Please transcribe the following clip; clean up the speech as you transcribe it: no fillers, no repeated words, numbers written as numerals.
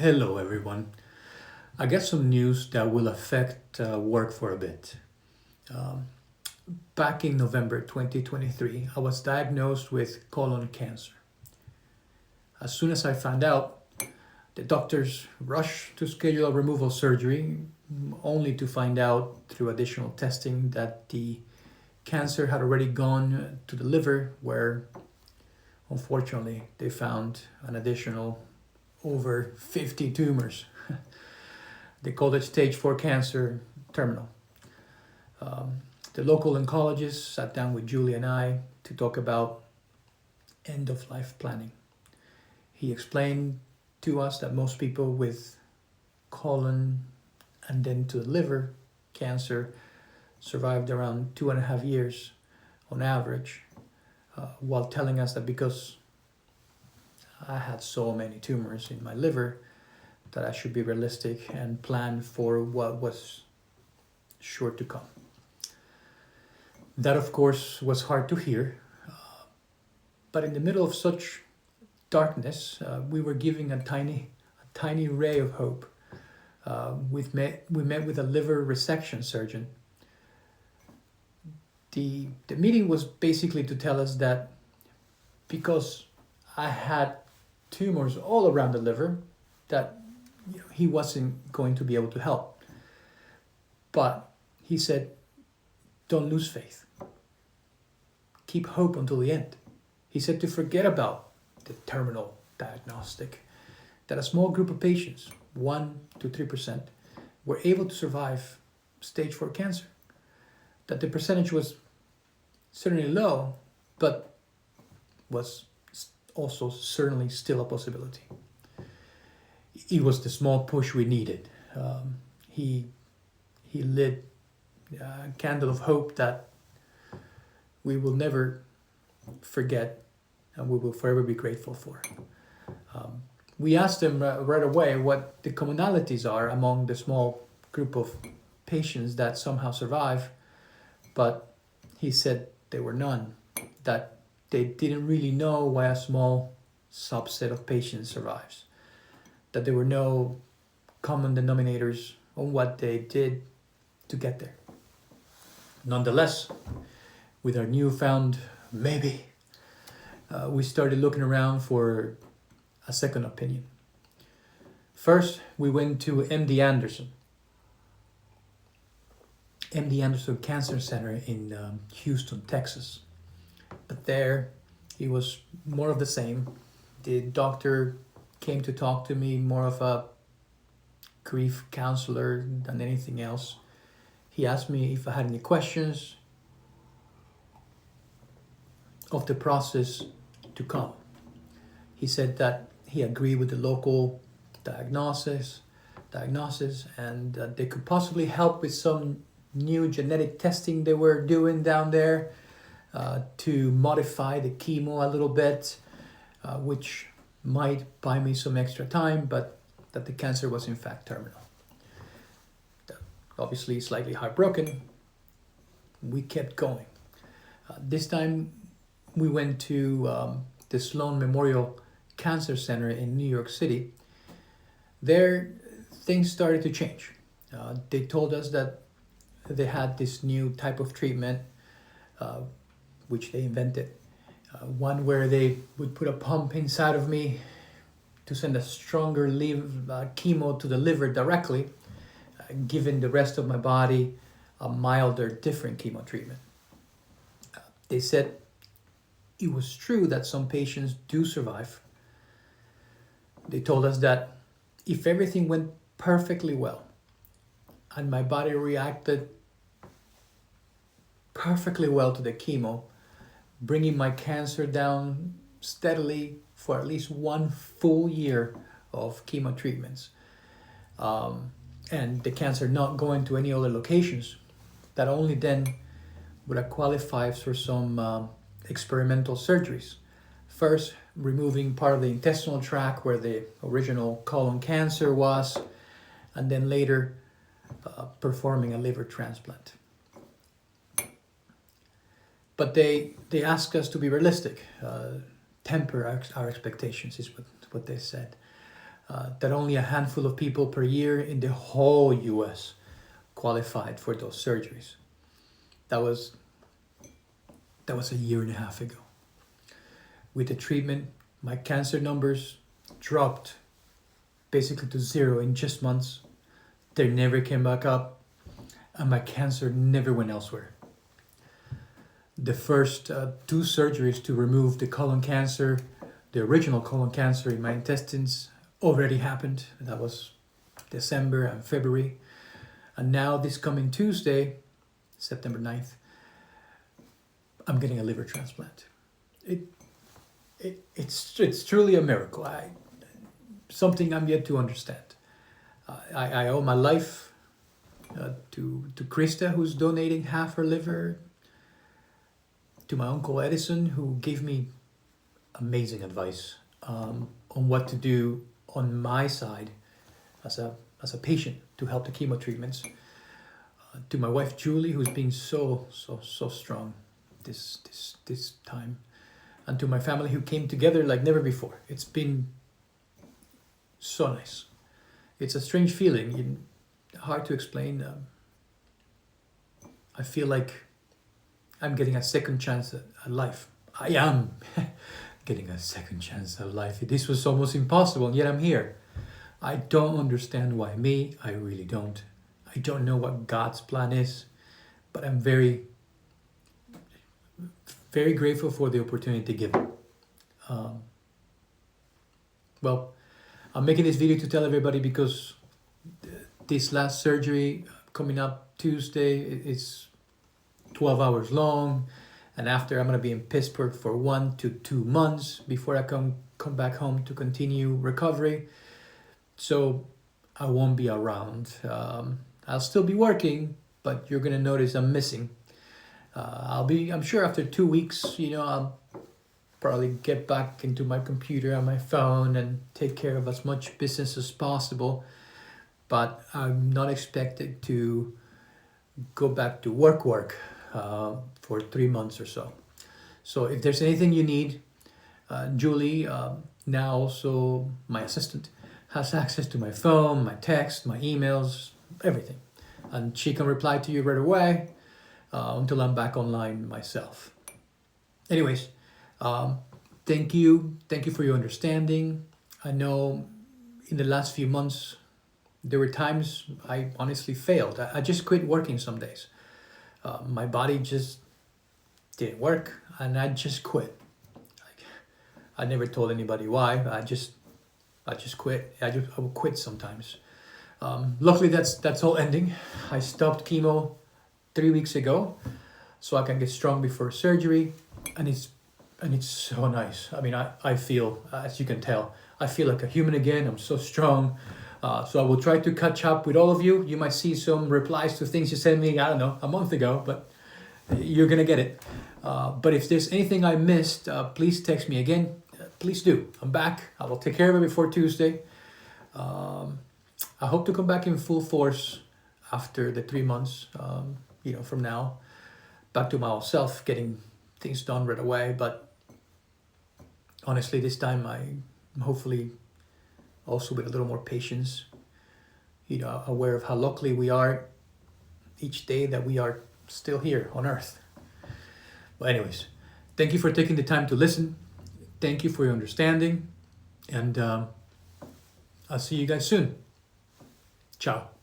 Hello, everyone. I got some news that will affect work for a bit. Um, Back in November 2023, I was diagnosed with colon cancer. As soon as I found out, the doctors rushed to schedule a removal surgery, only to find out through additional testing that the cancer had already gone to the liver, where unfortunately they found an additional over 50 tumors. They called it stage 4 cancer terminal. Um, the local oncologist sat down with Julie and I to talk about end of life planning. He explained to us that most people with colon and then to the liver cancer survived around 2.5 years on average, while telling us that because I had so many tumors in my liver, that I should be realistic and plan for what was sure to come. That, of course, was hard to hear, but in the middle of such darkness, we were giving a tiny ray of hope. We met with a liver resection surgeon. The meeting was basically to tell us that because I had tumors all around the liver, that he wasn't going to be able to help. But he said, don't lose faith. Keep hope until the end. He said to forget about the terminal diagnostic, that a small group of patients, 1 to 3%, were able to survive stage 4 cancer. That the percentage was certainly low, but was also certainly still a possibility. It was the small push we needed. He lit a candle of hope that we will never forget and we will forever be grateful for. We asked him right away what the commonalities are among the small group of patients that somehow survive, but he said there were none, that they didn't really know why a small subset of patients survives, that there were no common denominators on what they did to get there. Nonetheless, with our newfound maybe, we started looking around for a second opinion. First, we went to MD Anderson Cancer Center in Houston, Texas. But there, it was more of the same. The doctor came to talk to me, more of a grief counselor than anything else. He asked me if I had any questions of the process to come. He said that he agreed with the local diagnosis and that they could possibly help with some new genetic testing they were doing down there to modify the chemo a little bit, which might buy me some extra time, but that the cancer was in fact terminal. Obviously slightly heartbroken, we kept going. This time we went to the Sloan Memorial Cancer Center in New York City. There, things started to change. They told us that they had this new type of treatment, which they invented. One where they would put a pump inside of me to send a stronger chemo to the liver directly, giving the rest of my body a milder, different chemo treatment. They said it was true that some patients do survive. They told us that if everything went perfectly well and my body reacted perfectly well to the chemo, bringing my cancer down steadily for at least 1 full year of chemo treatments, and the cancer not going to any other locations, that only then would I qualify for some experimental surgeries. First, removing part of the intestinal tract where the original colon cancer was, and then later performing a liver transplant. But they ask us to be realistic, temper our expectations is what they said. that only a handful of people per year in the whole US qualified for those surgeries. That was a year and a half ago. With the treatment, my cancer numbers dropped basically to zero in just months. They never came back up, and my cancer never went elsewhere. The first 2 surgeries to remove the colon cancer, the original colon cancer in my intestines, already happened. That was December and February. And now this coming Tuesday, September 9th, I'm getting a liver transplant. It's truly a miracle. Something I'm yet to understand. I owe my life to Krista, who's donating half her liver, to my uncle Edison, who gave me amazing advice on what to do on my side as a patient to help the chemo treatments, to my wife Julie, who's been so strong this time, and to my family who came together like never before. It's been so nice. It's a strange feeling, hard to explain. I feel like I'm getting a second chance at life. I am getting a second chance at life. This was almost impossible, and yet I'm here. I don't understand why me. I really don't. I don't know what God's plan is, but I'm very, very grateful for the opportunity given. Well, I'm making this video to tell everybody because this last surgery coming up Tuesday is 12 hours long, and after I'm going to be in Pittsburgh for 1 to 2 months before I come back home to continue recovery. So I won't be around. I'll still be working, but you're going to notice I'm missing. I'm sure after 2 weeks, I'll probably get back into my computer and my phone and take care of as much business as possible. But I'm not expected to go back to work for 3 months or so. So if there's anything you need, Julie, now also my assistant, has access to my phone, my text, my emails, everything. And she can reply to you right away until I'm back online myself. Anyways, thank you for your understanding. I know in the last few months, there were times I honestly failed. I just quit working some days. My body just didn't work, and I just quit. I never told anybody why. I just quit. I would quit sometimes. Luckily, that's all ending. I stopped chemo 3 weeks ago, so I can get strong before surgery, and it's so nice. I mean, I feel, as you can tell, I feel like a human again. I'm so strong. So I will try to catch up with all of you. You might see some replies to things you sent me, I don't know, a month ago, but you're going to get it. But if there's anything I missed, please text me again. Please do. I'm back. I will take care of it before Tuesday. I hope to come back in full force after the 3 months, from now. Back to my old self, getting things done right away. But honestly, this time I'm hopefully also with a little more patience, aware of how lucky we are each day that we are still here on earth. But anyways, thank you for taking the time to listen. Thank you for your understanding. And I'll see you guys soon. Ciao.